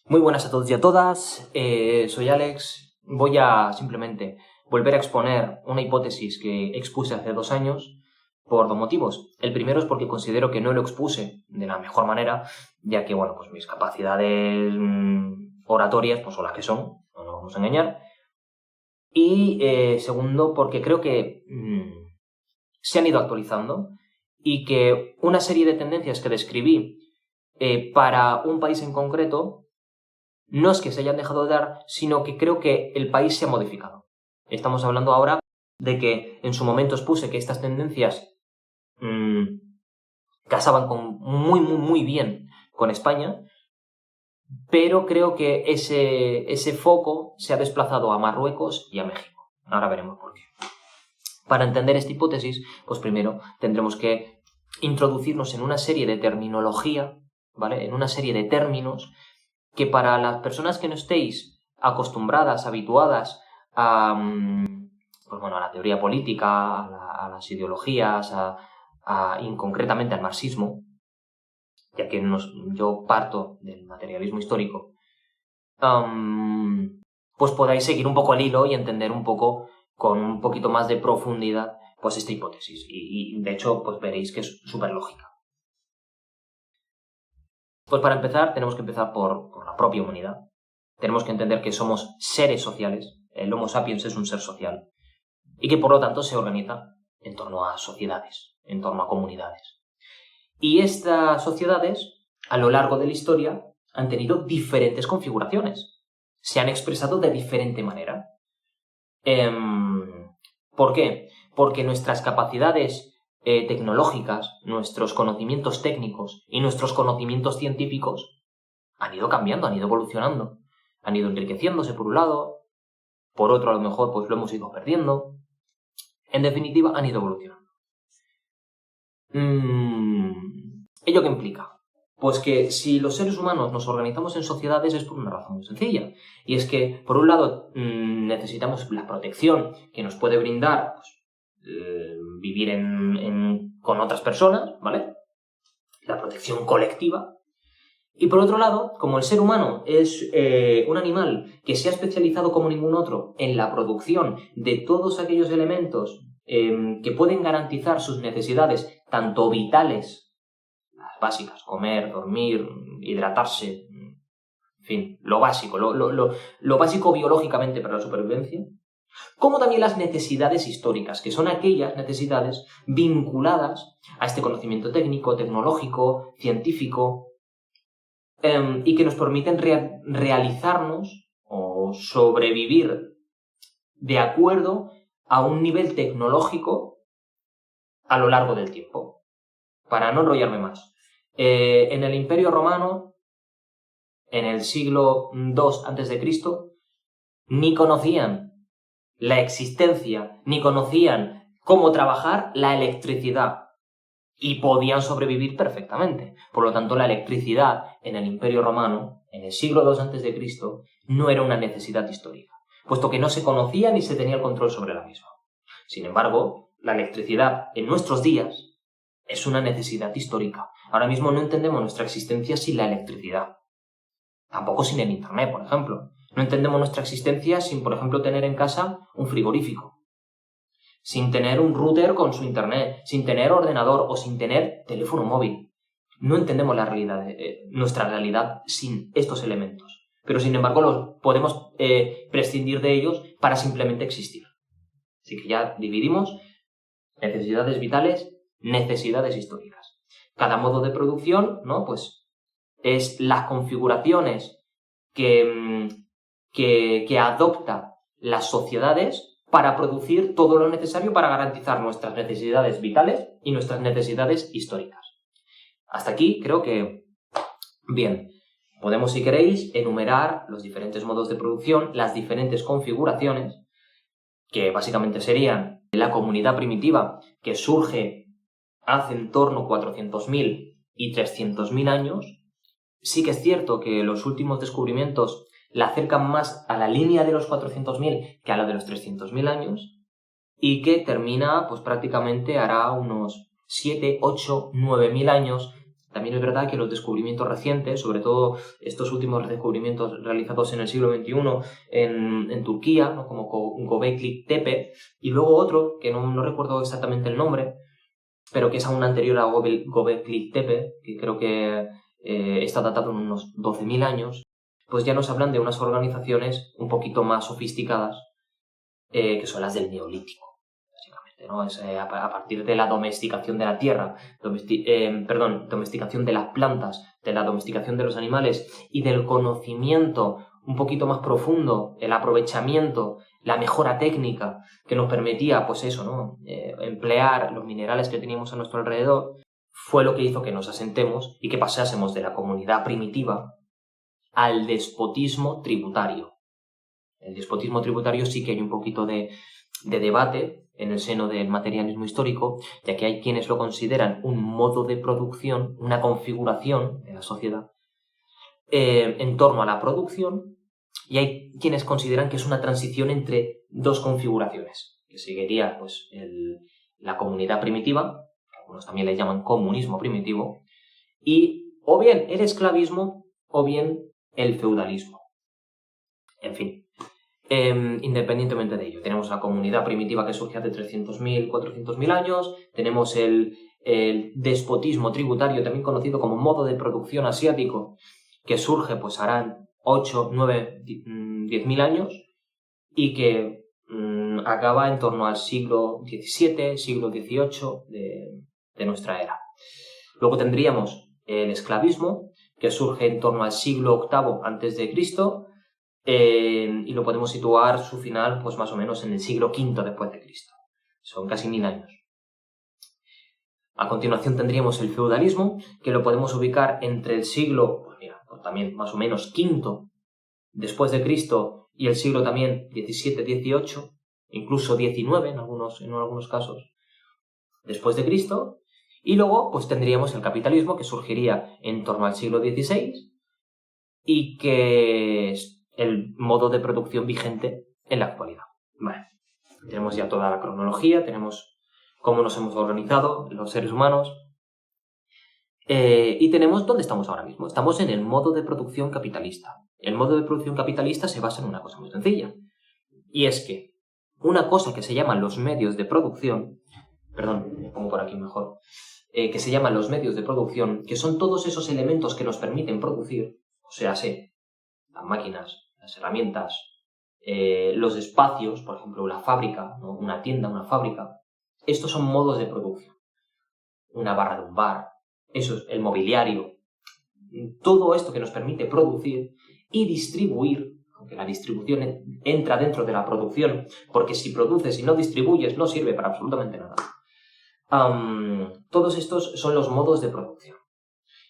Muy buenas a todos y a todas, soy Alex. Voy a simplemente volver a exponer una hipótesis que expuse hace 2 años por 2 motivos. El primero es porque considero que no lo expuse de la mejor manera, ya que, pues mis capacidades oratorias pues son las que son, no nos vamos a engañar. Y segundo, porque creo que se han ido actualizando y que una serie de tendencias que describí para un país en concreto no es que se hayan dejado de dar, sino que creo que el país se ha modificado. Estamos hablando ahora de que en su momento expuse que estas tendencias casaban muy bien con España, pero creo que ese foco se ha desplazado a Marruecos y a México. Ahora veremos por qué. Para entender esta hipótesis, pues primero tendremos que introducirnos en una serie de terminología, ¿vale? En una serie de términos que para las personas que no estéis acostumbradas, habituadas a la teoría política, a las ideologías, y concretamente al marxismo, ya que yo parto del materialismo histórico, pues podáis seguir un poco el hilo y entender un poco, con un poquito más de profundidad, pues esta hipótesis. Y de hecho, pues veréis que es súper lógica. Pues para empezar, tenemos que empezar por la propia humanidad. Tenemos que entender que somos seres sociales. El Homo sapiens es un ser social. Y que por lo tanto se organiza en torno a sociedades, en torno a comunidades. Y estas sociedades, a lo largo de la historia, han tenido diferentes configuraciones. Se han expresado de diferente manera. ¿Por qué? Porque nuestras capacidades tecnológicas, nuestros conocimientos técnicos y nuestros conocimientos científicos han ido cambiando, han ido evolucionando, han ido enriqueciéndose por un lado, por otro a lo mejor pues lo hemos ido perdiendo. En definitiva, han ido evolucionando. ¿Ello qué implica? Pues que si los seres humanos nos organizamos en sociedades es por una razón muy sencilla. Y es que, por un lado, necesitamos la protección que nos puede brindar vivir con otras personas, ¿vale? La protección colectiva. Y por otro lado, como el ser humano es un animal que se ha especializado como ningún otro en la producción de todos aquellos elementos que pueden garantizar sus necesidades, tanto vitales, las básicas, comer, dormir, hidratarse, en fin, lo básico, lo básico biológicamente para la supervivencia, como también las necesidades históricas, que son aquellas necesidades vinculadas a este conocimiento técnico, tecnológico, científico, y que nos permiten realizarnos o sobrevivir de acuerdo a un nivel tecnológico a lo largo del tiempo. Para no enrollarme más. En el Imperio Romano, en el siglo II a.C., ni conocían la existencia, ni conocían cómo trabajar la electricidad y podían sobrevivir perfectamente. Por lo tanto, la electricidad en el Imperio Romano, en el siglo II a.C., no era una necesidad histórica, puesto que no se conocía ni se tenía el control sobre la misma. Sin embargo, la electricidad en nuestros días es una necesidad histórica. Ahora mismo no entendemos nuestra existencia sin la electricidad. Tampoco sin el Internet, por ejemplo. No entendemos nuestra existencia sin, por ejemplo, tener en casa un frigorífico. Sin tener un router con su Internet. Sin tener ordenador o sin tener teléfono móvil. No entendemos nuestra realidad sin estos elementos. Pero, sin embargo, podemos prescindir de ellos para simplemente existir. Así que ya dividimos necesidades vitales, necesidades históricas. Cada modo de producción, ¿no? Pues es las configuraciones que adopta las sociedades para producir todo lo necesario para garantizar nuestras necesidades vitales y nuestras necesidades históricas. Hasta aquí creo que bien. Podemos, si queréis, enumerar los diferentes modos de producción, las diferentes configuraciones, que básicamente serían la comunidad primitiva, que surge hace en torno a 400.000 y 300.000 años. Sí que es cierto que los últimos descubrimientos la acercan más a la línea de los 400.000 que a la de los 300.000 años, y que termina, pues prácticamente hará unos 7, 8, 9.000 años también es verdad que los descubrimientos recientes, sobre todo estos últimos descubrimientos realizados en el siglo XXI en Turquía, ¿no? Como Göbekli Tepe, y luego otro, que no recuerdo exactamente el nombre, pero que es aún anterior a Göbekli Tepe, que creo que está datado en unos 12.000 años, pues ya nos hablan de unas organizaciones un poquito más sofisticadas, que son las del Neolítico. ¿No? Es, a partir de la domesticación de la tierra, domesticación de las plantas, de la domesticación de los animales y del conocimiento un poquito más profundo, el aprovechamiento, la mejora técnica que nos permitía, pues eso, ¿no? Emplear los minerales que teníamos a nuestro alrededor, fue lo que hizo que nos asentemos y que pasásemos de la comunidad primitiva al despotismo tributario. El despotismo tributario sí que hay un poquito de debate en el seno del materialismo histórico, ya que hay quienes lo consideran un modo de producción, una configuración de la sociedad en torno a la producción, y hay quienes consideran que es una transición entre dos configuraciones, que seguiría pues, la comunidad primitiva, que algunos también le llaman comunismo primitivo, y o bien el esclavismo o bien el feudalismo. En fin. Independientemente de ello, tenemos la comunidad primitiva que surge hace 300.000, 400.000 años, tenemos el despotismo tributario, también conocido como modo de producción asiático, que surge pues harán 8, 9, 10.000 años y que acaba en torno al siglo XVII, siglo XVIII de nuestra era. Luego tendríamos el esclavismo, que surge en torno al siglo VIII a.C., y lo podemos situar su final pues más o menos en el siglo V después de Cristo. Son casi 1000 años. A continuación tendríamos el feudalismo, que lo podemos ubicar entre el siglo, pues también más o menos V después de Cristo y el siglo también XVII, XVIII, incluso XIX en algunos casos después de Cristo. Y luego pues tendríamos el capitalismo, que surgiría en torno al siglo XVI y que es el modo de producción vigente en la actualidad. Vale. Tenemos ya toda la cronología, tenemos cómo nos hemos organizado los seres humanos y tenemos dónde estamos ahora mismo. Estamos en el modo de producción capitalista. El modo de producción capitalista se basa en una cosa muy sencilla, y es que una cosa que se llaman los medios de producción, me pongo por aquí mejor, que se llaman los medios de producción, que son todos esos elementos que nos permiten producir, o sea, las máquinas, las herramientas, los espacios, por ejemplo, la fábrica, ¿no? Una tienda, una fábrica. Estos son modos de producción. Una barra de un bar, eso es el mobiliario. Todo esto que nos permite producir y distribuir, aunque la distribución entra dentro de la producción, porque si produces y no distribuyes no sirve para absolutamente nada. Todos estos son los modos de producción.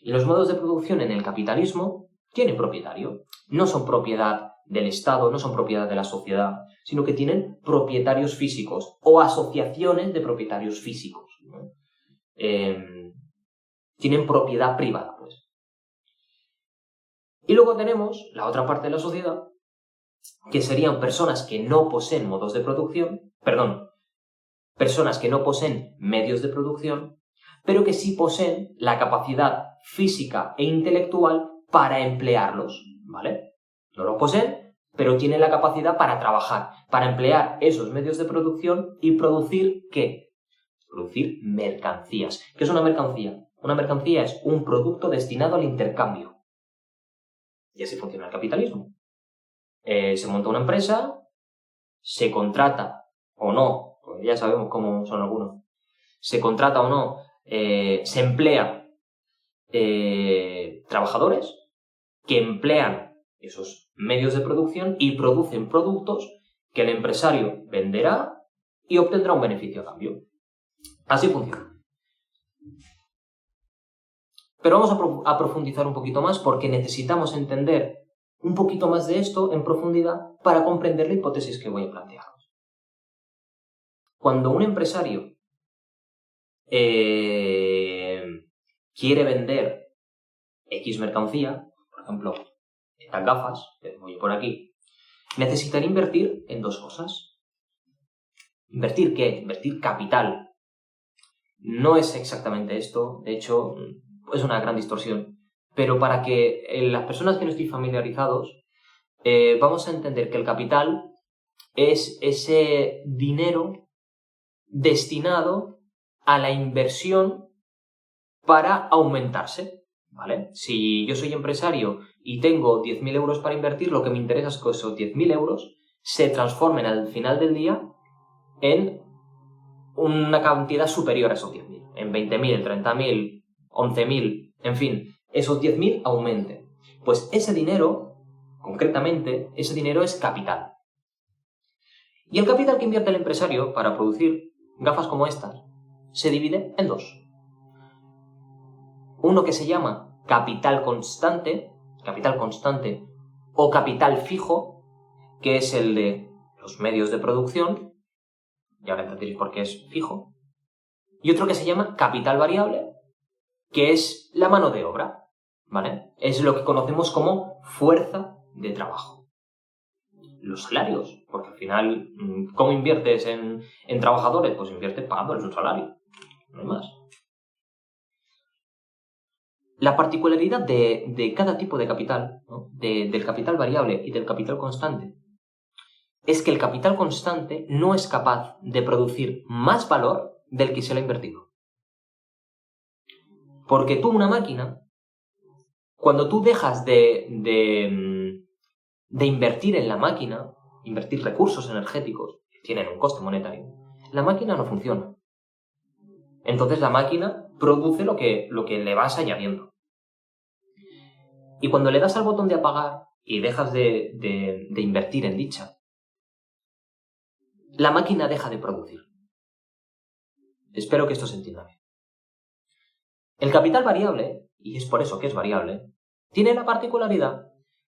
Y los modos de producción en el capitalismo tienen propietario. No son propiedad del Estado, no son propiedad de la sociedad, sino que tienen propietarios físicos o asociaciones de propietarios físicos, ¿no? Tienen propiedad privada, pues. Y luego tenemos la otra parte de la sociedad, que serían personas que no poseen modos de producción, personas que no poseen medios de producción, pero que sí poseen la capacidad física e intelectual para emplearlos, ¿vale? No los poseen, pero tienen la capacidad para trabajar, para emplear esos medios de producción y producir, ¿qué? Producir mercancías. ¿Qué es una mercancía? Una mercancía es un producto destinado al intercambio. Y así funciona el capitalismo. Se monta una empresa, se contrata o no, pues ya sabemos cómo son algunos, se contrata o no, se emplea trabajadores que emplean esos medios de producción y producen productos que el empresario venderá y obtendrá un beneficio a cambio. Así funciona. Pero vamos a profundizar un poquito más porque necesitamos entender un poquito más de esto en profundidad para comprender la hipótesis que voy a plantear. Cuando un empresario quiere vender X mercancía, por ejemplo, estas gafas, que voy por aquí, necesitan invertir en dos cosas. ¿Invertir qué? Invertir capital. No es exactamente esto. De hecho, es una gran distorsión. Pero para que las personas que no estén familiarizados, vamos a entender que el capital es ese dinero destinado a la inversión para aumentarse, ¿vale? Si yo soy empresario y tengo 10.000 euros para invertir, lo que me interesa es que esos 10.000 euros se transformen al final del día en una cantidad superior a esos 10.000, en 20.000, 30.000, 11.000, en fin, esos 10.000 aumenten. Pues ese dinero, concretamente, ese dinero es capital. Y el capital que invierte el empresario para producir gafas como estas se divide en dos. Uno que se llama capital constante o capital fijo, que es el de los medios de producción, y ahora entenderéis por qué es fijo, y otro que se llama capital variable, que es la mano de obra, ¿vale? Es lo que conocemos como fuerza de trabajo. Los salarios, porque al final, ¿cómo inviertes en trabajadores? Pues inviertes pagándoles un salario, no hay más. La particularidad de cada tipo de capital, ¿no? Del capital variable y del capital constante, es que el capital constante no es capaz de producir más valor del que se le ha invertido. Porque tú, una máquina, cuando tú dejas de invertir en la máquina, invertir recursos energéticos que tienen un coste monetario, la máquina no funciona. Entonces la máquina produce lo que le vas añadiendo. Y cuando le das al botón de apagar y dejas de invertir en dicha, la máquina deja de producir. Espero que esto se entienda bien. El capital variable, y es por eso que es variable, tiene la particularidad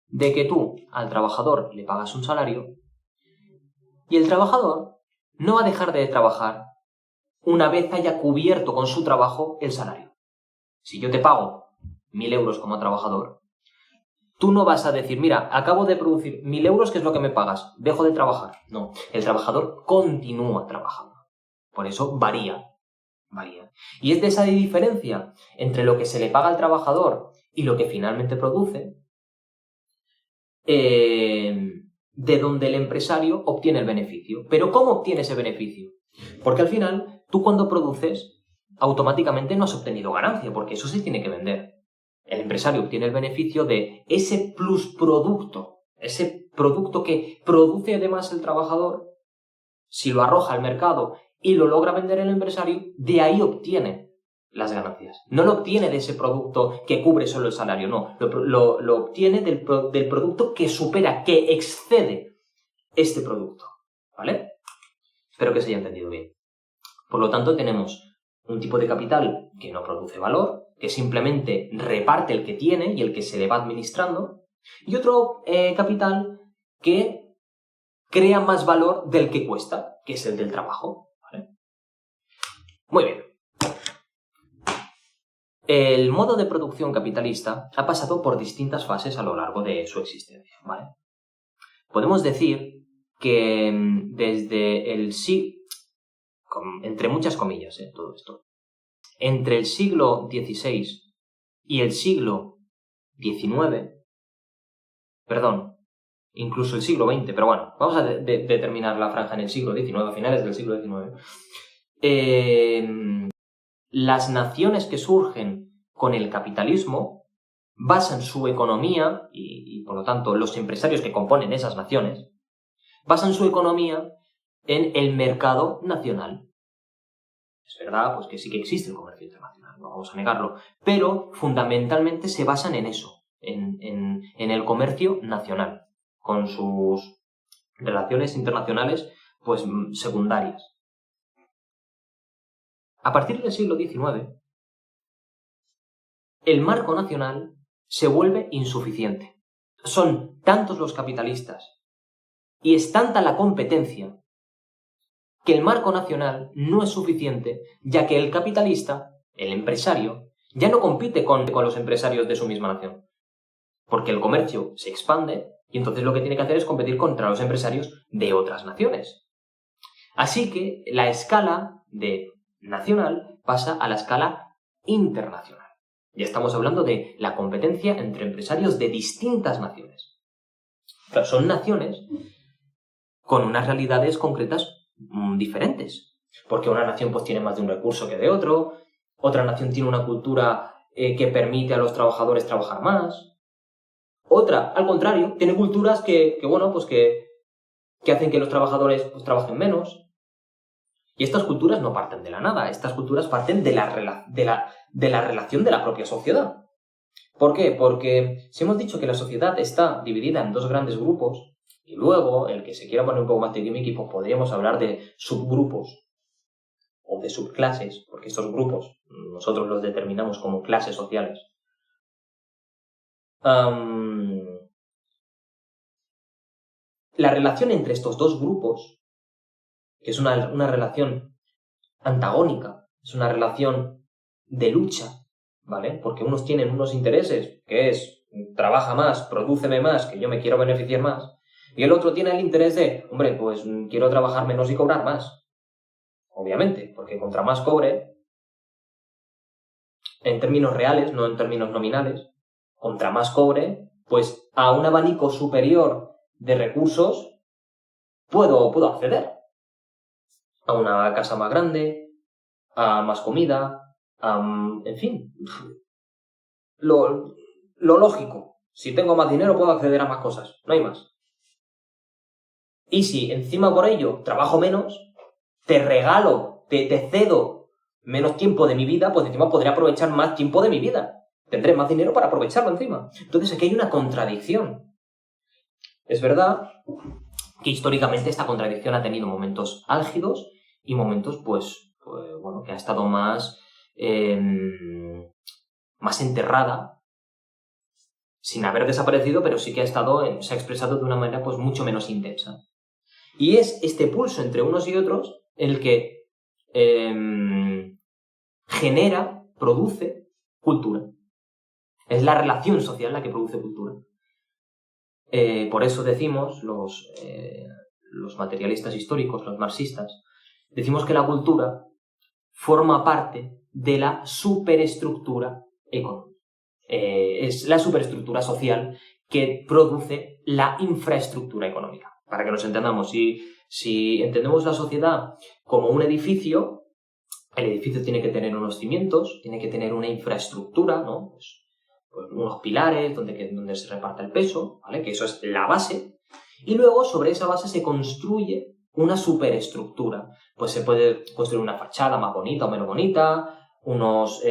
de que tú al trabajador le pagas un salario y el trabajador no va a dejar de trabajar una vez haya cubierto con su trabajo el salario. Si yo te pago 1.000 euros como trabajador, tú no vas a decir, mira, acabo de producir 1.000 euros, que es lo que me pagas, dejo de trabajar. No, el trabajador continúa trabajando. Por eso varía. Y es de esa diferencia entre lo que se le paga al trabajador y lo que finalmente produce, de donde el empresario obtiene el beneficio. ¿Pero cómo obtiene ese beneficio? Porque al final, tú cuando produces, automáticamente no has obtenido ganancia, porque eso se tiene que vender. El empresario obtiene el beneficio de ese plusproducto, ese producto que produce además el trabajador, si lo arroja al mercado y lo logra vender el empresario, de ahí obtiene las ganancias. No lo obtiene de ese producto que cubre solo el salario, no. Lo obtiene del producto que supera, que excede este producto, ¿vale? Espero que se haya entendido bien. Por lo tanto, tenemos un tipo de capital que no produce valor, que simplemente reparte el que tiene y el que se le va administrando, y otro capital que crea más valor del que cuesta, que es el del trabajo, ¿vale? Muy bien. El modo de producción capitalista ha pasado por distintas fases a lo largo de su existencia, ¿vale? Podemos decir que desde el siglo, entre muchas comillas, todo esto, entre el siglo XVI y el siglo XIX, perdón, incluso el siglo XX, pero bueno, vamos a determinar la franja en el siglo XIX, a finales del siglo XIX, las naciones que surgen con el capitalismo basan su economía, y por lo tanto los empresarios que componen esas naciones, basan su economía en el mercado nacional. Es verdad, pues que sí que existe el comercio internacional, no vamos a negarlo, pero fundamentalmente se basan en eso, en el comercio nacional, con sus relaciones internacionales, pues secundarias. A partir del siglo XIX, el marco nacional se vuelve insuficiente. Son tantos los capitalistas y es tanta la competencia que el marco nacional no es suficiente, ya que el capitalista, el empresario, ya no compite con los empresarios de su misma nación. Porque el comercio se expande y entonces lo que tiene que hacer es competir contra los empresarios de otras naciones. Así que la escala de nacional pasa a la escala internacional. Ya estamos hablando de la competencia entre empresarios de distintas naciones. Claro, son naciones con unas realidades concretas diferentes. Porque una nación pues tiene más de un recurso que de otro, otra nación tiene una cultura que permite a los trabajadores trabajar más. Otra, al contrario, tiene culturas que hacen que los trabajadores pues, trabajen menos. Y estas culturas no parten de la nada, estas culturas parten de la relación de la propia sociedad. ¿Por qué? Porque si hemos dicho que la sociedad está dividida en dos grandes grupos, y luego, el que se quiera poner un poco más tiquismiqui, pues podríamos hablar de subgrupos o de subclases, porque estos grupos nosotros los determinamos como clases sociales. La relación entre estos dos grupos, que es una relación antagónica, es una relación de lucha, ¿vale? Porque unos tienen unos intereses, que es trabaja más, prodúceme más, que yo me quiero beneficiar más, y el otro tiene el interés de, hombre, pues quiero trabajar menos y cobrar más. Obviamente, porque contra más cobre, en términos reales, no en términos nominales, contra más cobre, pues a un abanico superior de recursos puedo acceder. A una casa más grande, a más comida, en fin. Lo lógico. Si tengo más dinero puedo acceder a más cosas, no hay más. Y si encima por ello trabajo menos, te regalo, te cedo menos tiempo de mi vida, pues encima podré aprovechar más tiempo de mi vida. Tendré más dinero para aprovecharlo encima. Entonces aquí hay una contradicción. Es verdad que históricamente esta contradicción ha tenido momentos álgidos y momentos, que ha estado más enterrada, sin haber desaparecido, pero sí que se ha expresado de una manera pues mucho menos intensa. Y es este pulso entre unos y otros el que produce cultura. Es la relación social la que produce cultura. Por eso decimos, los materialistas históricos, los marxistas, decimos que la cultura forma parte de la superestructura económica. Es la superestructura social que produce la infraestructura económica. Para que nos entendamos, si entendemos la sociedad como un edificio, el edificio tiene que tener unos cimientos, tiene que tener una infraestructura, ¿no? Pues unos pilares donde se reparta el peso, ¿vale? Que eso es la base. Y luego sobre esa base se construye una superestructura. Pues se puede construir una fachada más bonita o menos bonita, unos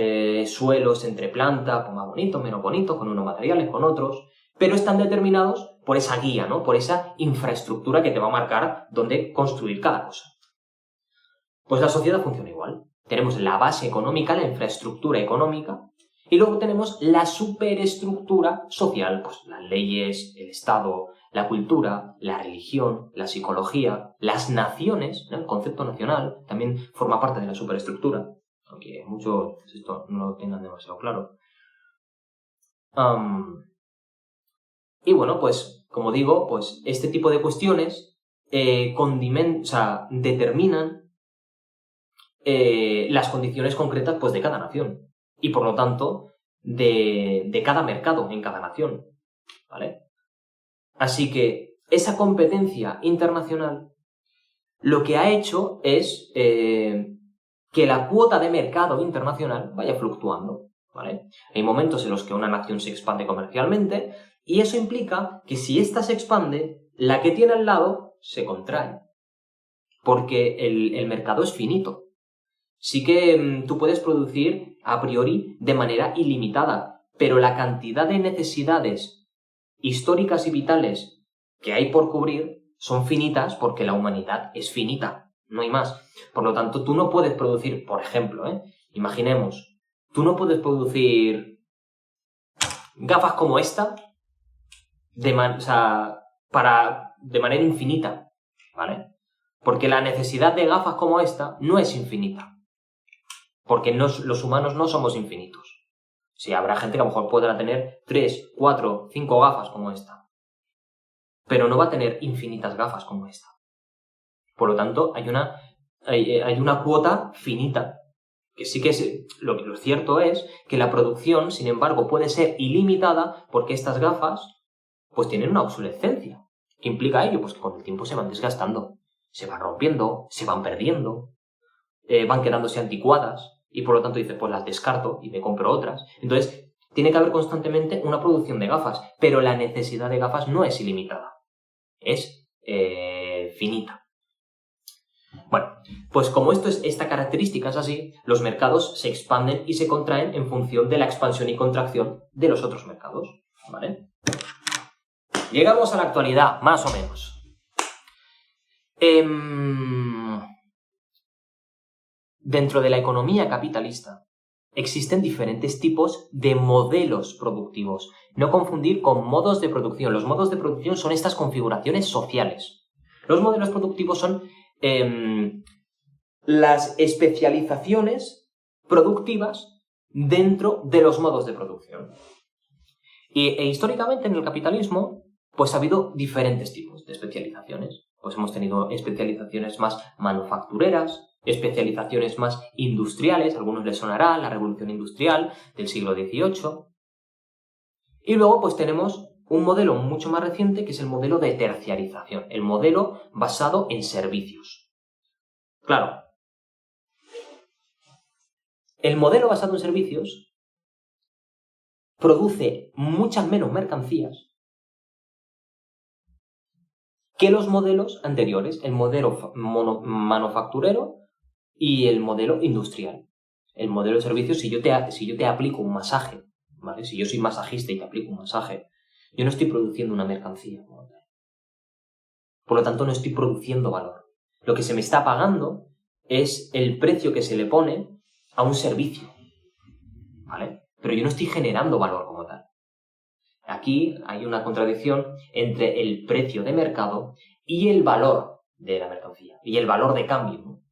suelos entre plantas pues más bonitos, menos bonitos, con unos materiales, con otros, pero están determinados por esa guía, ¿no? Por esa infraestructura que te va a marcar dónde construir cada cosa. Pues la sociedad funciona igual. Tenemos la base económica, la infraestructura económica, y luego tenemos la superestructura social, pues las leyes, el Estado, la cultura, la religión, la psicología, las naciones, ¿no? El concepto nacional también forma parte de la superestructura, aunque muchos esto no lo tengan demasiado claro. Y bueno, pues como digo, pues este tipo de cuestiones determinan las condiciones concretas pues de cada nación y por lo tanto de cada mercado en cada nación, ¿vale? Así que esa competencia internacional lo que ha hecho es que la cuota de mercado internacional vaya fluctuando, ¿vale? Hay momentos en los que una nación se expande comercialmente y eso implica que si ésta se expande, la que tiene al lado se contrae, porque el mercado es finito. Sí que tú puedes producir a priori de manera ilimitada, pero la cantidad de necesidades históricas y vitales que hay por cubrir son finitas porque la humanidad es finita, no hay más. Por lo tanto, tú no puedes producir, por ejemplo, imaginemos, tú no puedes producir gafas como esta de manera infinita, ¿vale? Porque la necesidad de gafas como esta no es infinita. Porque los humanos no somos infinitos. Sí, habrá gente que a lo mejor podrá tener 3, 4, 5 gafas como esta. Pero no va a tener infinitas gafas como esta. Por lo tanto, hay una cuota finita. Que sí que lo cierto es que la producción, sin embargo, puede ser ilimitada porque estas gafas pues tienen una obsolescencia. ¿Qué implica ello? Pues que con el tiempo se van desgastando, se van rompiendo, se van perdiendo, van quedándose anticuadas y por lo tanto dices, pues las descarto y me compro otras. Entonces, tiene que haber constantemente una producción de gafas, pero la necesidad de gafas no es ilimitada, es finita. Bueno, pues como esta característica es así, los mercados se expanden y se contraen en función de la expansión y contracción de los otros mercados, ¿vale? Llegamos a la actualidad, más o menos. Dentro de la economía capitalista existen diferentes tipos de modelos productivos. No confundir con modos de producción. Los modos de producción son estas configuraciones sociales. Los modelos productivos son las especializaciones productivas dentro de los modos de producción. E históricamente en el capitalismo pues ha habido diferentes tipos de especializaciones. Pues hemos tenido especializaciones más manufactureras, especializaciones más industriales, a algunos les sonará la revolución industrial del siglo XVIII. Y luego pues tenemos un modelo mucho más reciente que es el modelo de terciarización, el modelo basado en servicios. Claro, el modelo basado en servicios produce muchas menos mercancías que los modelos anteriores, el modelo manufacturero y el modelo industrial. El modelo de servicios, si yo te aplico un masaje, ¿vale? Si yo soy masajista y te aplico un masaje, yo no estoy produciendo una mercancía. Por lo tanto, no estoy produciendo valor. Lo que se me está pagando es el precio que se le pone a un servicio, ¿vale? Pero yo no estoy generando valor como tal. Aquí hay una contradicción entre el precio de mercado y el valor de la mercancía, y el valor de cambio, ¿no?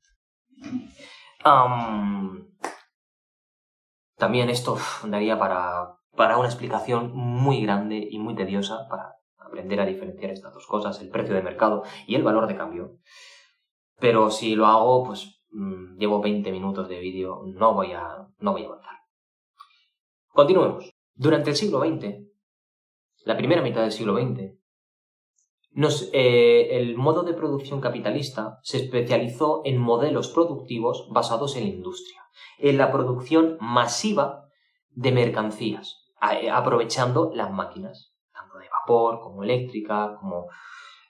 También esto daría para una explicación muy grande y muy tediosa para aprender a diferenciar estas dos cosas, el precio de mercado y el valor de cambio. Pero si lo hago, pues llevo 20 minutos de vídeo, no voy a avanzar. Continuemos. Durante el siglo XX, la primera mitad del siglo XX, el modo de producción capitalista se especializó en modelos productivos basados en la industria, en la producción masiva de mercancías, aprovechando las máquinas, tanto de vapor como eléctrica, como,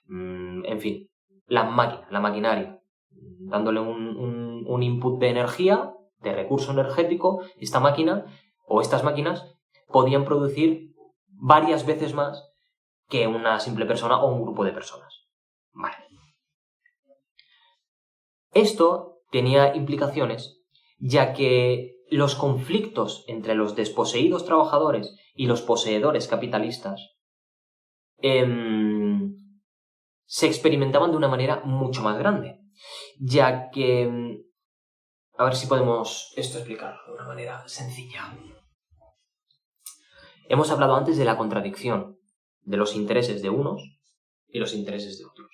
en fin, las máquinas, la maquinaria, dándole un input de energía, de recurso energético. Esta máquina o estas máquinas podían producir varias veces más que una simple persona o un grupo de personas. Vale. Esto tenía implicaciones, ya que los conflictos entre los desposeídos trabajadores y los poseedores capitalistas se experimentaban de una manera mucho más grande, ya que... A ver si podemos esto explicarlo de una manera sencilla. Hemos hablado antes de la contradicción de los intereses de unos y los intereses de otros.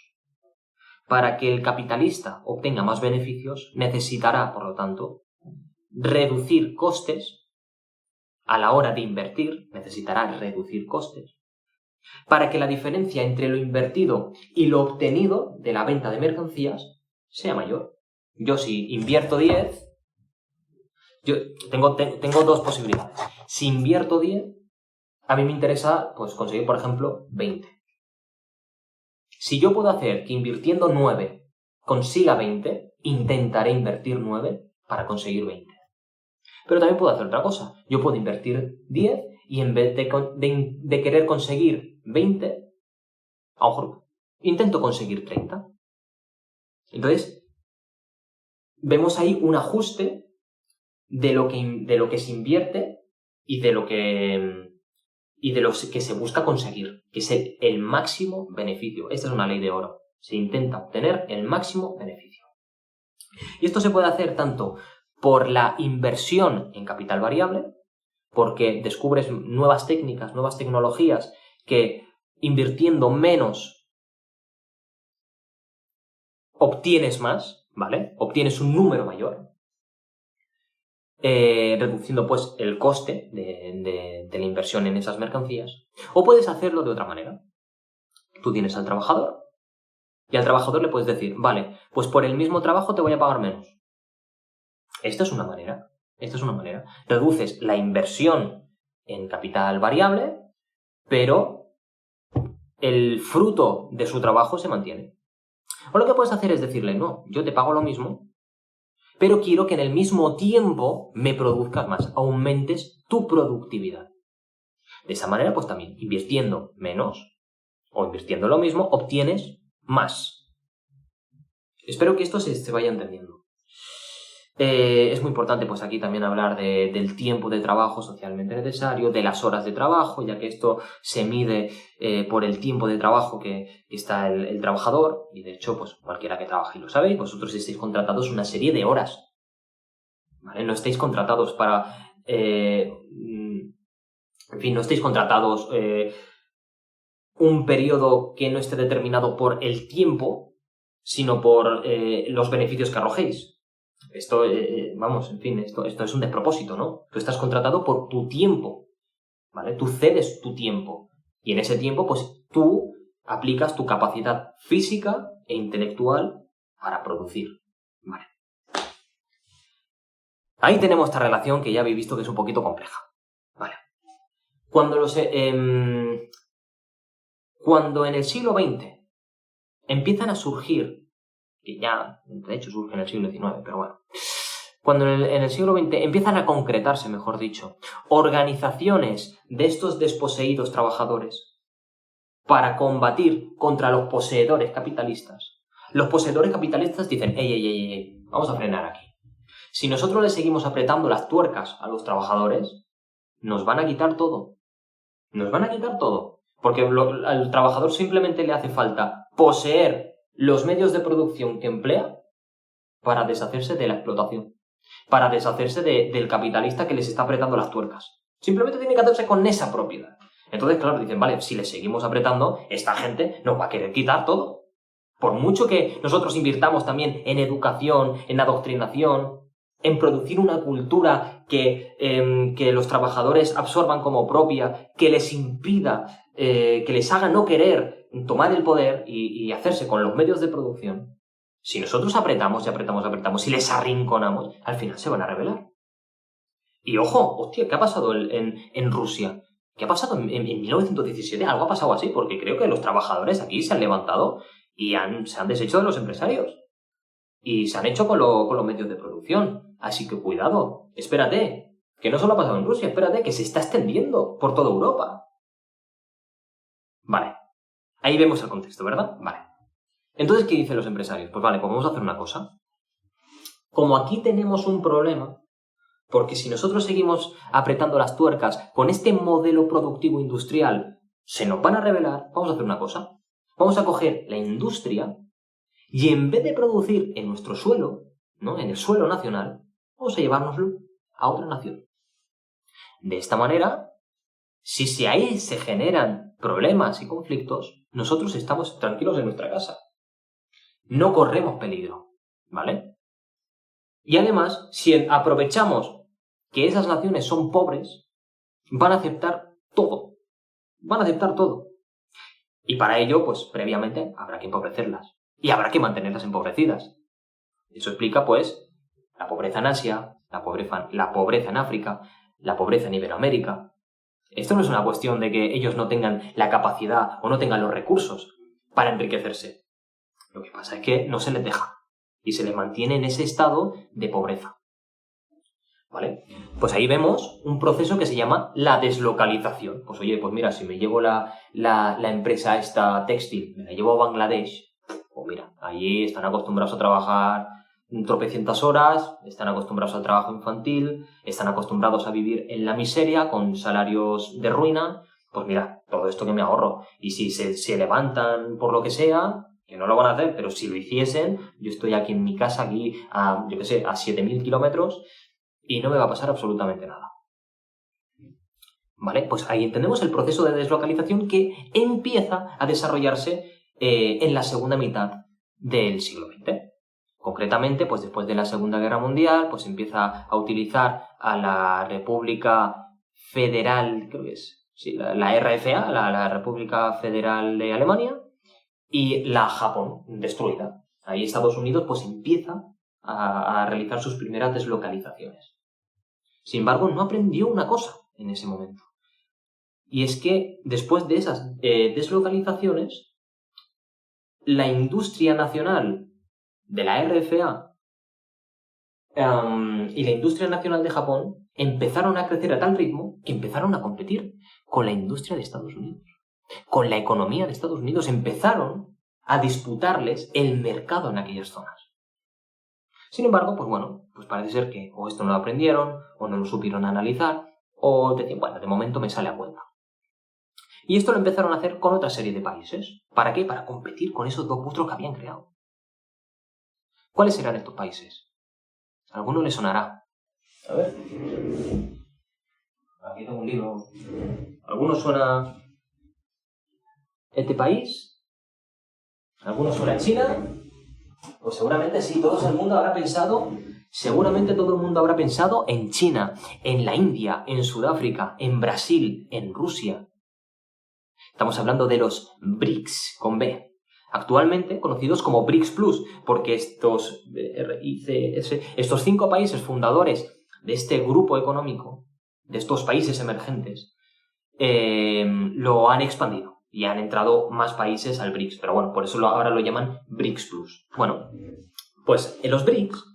Para que el capitalista obtenga más beneficios, necesitará, por lo tanto, reducir costes a la hora de invertir, necesitará reducir costes, para que la diferencia entre lo invertido y lo obtenido de la venta de mercancías sea mayor. Yo si invierto 10, yo tengo dos posibilidades. Si invierto 10, a mí me interesa pues, conseguir, por ejemplo, 20. Si yo puedo hacer que invirtiendo 9 consiga 20, intentaré invertir 9 para conseguir 20. Pero también puedo hacer otra cosa. Yo puedo invertir 10 y en vez de querer conseguir 20, a lo mejor intento conseguir 30. Entonces, vemos ahí un ajuste de lo que se invierte y de lo que se busca conseguir, que es el máximo beneficio. Esta es una ley de oro. Se intenta obtener el máximo beneficio. Y esto se puede hacer tanto por la inversión en capital variable, porque descubres nuevas técnicas, nuevas tecnologías que invirtiendo menos obtienes más, ¿vale? Obtienes un número mayor. reduciendo pues el coste de la inversión en esas mercancías. O puedes hacerlo de otra manera. Tú tienes al trabajador y al trabajador le puedes decir, vale, pues por el mismo trabajo te voy a pagar menos. Esta es una manera. Reduces la inversión en capital variable, pero el fruto de su trabajo se mantiene. O lo que puedes hacer es decirle, no, yo te pago lo mismo, pero quiero que en el mismo tiempo me produzcas más, aumentes tu productividad. De esa manera, pues también, invirtiendo menos o invirtiendo lo mismo, obtienes más. Espero que esto se vaya entendiendo. Es muy importante pues aquí también hablar del tiempo de trabajo socialmente necesario, de las horas de trabajo, ya que esto se mide por el tiempo de trabajo que está el trabajador, y de hecho pues cualquiera que trabaje lo sabéis, vosotros estáis contratados una serie de horas, ¿vale? No estáis contratados para no estáis contratados un periodo que no esté determinado por el tiempo, sino por los beneficios que arrojéis. Esto, esto es un despropósito, ¿no? Tú estás contratado por tu tiempo, ¿vale? Tú cedes tu tiempo y en ese tiempo, pues tú aplicas tu capacidad física e intelectual para producir, ¿vale? Ahí tenemos esta relación que ya habéis visto que es un poquito compleja, ¿vale? Cuando en el siglo XX empiezan a surgir, que ya, de hecho, surge en el siglo XIX, pero bueno. Cuando en el siglo XX empiezan a concretarse, mejor dicho, organizaciones de estos desposeídos trabajadores para combatir contra los poseedores capitalistas, los poseedores capitalistas dicen, ey, vamos a frenar aquí. Si nosotros le seguimos apretando las tuercas a los trabajadores, nos van a quitar todo. Porque al trabajador simplemente le hace falta poseer los medios de producción que emplea para deshacerse de la explotación, para deshacerse del capitalista que les está apretando las tuercas. Simplemente tiene que hacerse con esa propiedad. Entonces, claro, dicen, vale, si le seguimos apretando, esta gente nos va a querer quitar todo. Por mucho que nosotros invirtamos también en educación, en adoctrinación, en producir una cultura que los trabajadores absorban como propia, que les impida, que les haga no querer tomar el poder y hacerse con los medios de producción, si nosotros apretamos y les arrinconamos, al final se van a rebelar. Y ojo, hostia, ¿qué ha pasado en Rusia? ¿Qué ha pasado en 1917? Algo ha pasado así, porque creo que los trabajadores aquí se han levantado y se han deshecho de los empresarios. Y se han hecho con los medios de producción. Así que cuidado, espérate, que no solo ha pasado en Rusia, espérate, que se está extendiendo por toda Europa. Vale. Ahí vemos el contexto, ¿verdad? Vale. Entonces, ¿qué dicen los empresarios? Pues vale, pues vamos a hacer una cosa. Como aquí tenemos un problema, porque si nosotros seguimos apretando las tuercas con este modelo productivo industrial, se nos van a rebelar, vamos a hacer una cosa. Vamos a coger la industria y en vez de producir en nuestro suelo, ¿no?, en el suelo nacional, vamos a llevárnoslo a otra nación. De esta manera, si ahí se generan problemas y conflictos, nosotros estamos tranquilos en nuestra casa. No corremos peligro, ¿vale? Y además, si aprovechamos que esas naciones son pobres, van a aceptar todo. Y para ello, pues, previamente, habrá que empobrecerlas. Y habrá que mantenerlas empobrecidas. Eso explica, pues, la pobreza en Asia, la pobreza en África, la pobreza en Iberoamérica. Esto no es una cuestión de que ellos no tengan la capacidad o no tengan los recursos para enriquecerse. Lo que pasa es que no se les deja y se les mantiene en ese estado de pobreza. ¿Vale? Pues ahí vemos un proceso que se llama la deslocalización. Pues oye, pues mira, si me llevo la empresa esta textil, me la llevo a Bangladesh, pues mira, allí están acostumbrados a trabajar tropecientas horas, están acostumbrados al trabajo infantil, están acostumbrados a vivir en la miseria con salarios de ruina. Pues mira, todo esto que me ahorro. Y si se levantan por lo que sea, que no lo van a hacer, pero si lo hiciesen, yo estoy aquí en mi casa, aquí a 7.000 kilómetros, y no me va a pasar absolutamente nada. ¿Vale? Pues ahí entendemos el proceso de deslocalización que empieza a desarrollarse en la segunda mitad del siglo XX. Concretamente, pues después de la Segunda Guerra Mundial, pues empieza a utilizar a la República Federal, creo que es, sí, la RFA, la República Federal de Alemania, y la Japón, destruida. Ahí Estados Unidos pues empieza a realizar sus primeras deslocalizaciones. Sin embargo, no aprendió una cosa en ese momento. Y es que después de esas deslocalizaciones, la industria nacional de la RFA y la industria nacional de Japón empezaron a crecer a tal ritmo que empezaron a competir con la industria de Estados Unidos. Con la economía de Estados Unidos empezaron a disputarles el mercado en aquellas zonas. Sin embargo, pues bueno, pues parece ser que o esto no lo aprendieron, o no lo supieron analizar, o decían, bueno, de momento me sale a cuenta. Y esto lo empezaron a hacer con otra serie de países. ¿Para qué? Para competir con esos dos monstruos que habían creado. ¿Cuáles serán estos países? ¿A alguno le sonará? A ver. Aquí tengo un libro. ¿A alguno suena este país? ¿A alguno suena China? Pues seguramente sí, seguramente todo el mundo habrá pensado en China, en la India, en Sudáfrica, en Brasil, en Rusia. Estamos hablando de los BRICS, con B. Actualmente conocidos como BRICS Plus, porque estos 5 países fundadores de este grupo económico, de estos países emergentes, lo han expandido y han entrado más países al BRICS. Pero bueno, por eso ahora lo llaman BRICS Plus. Bueno, pues en los BRICS,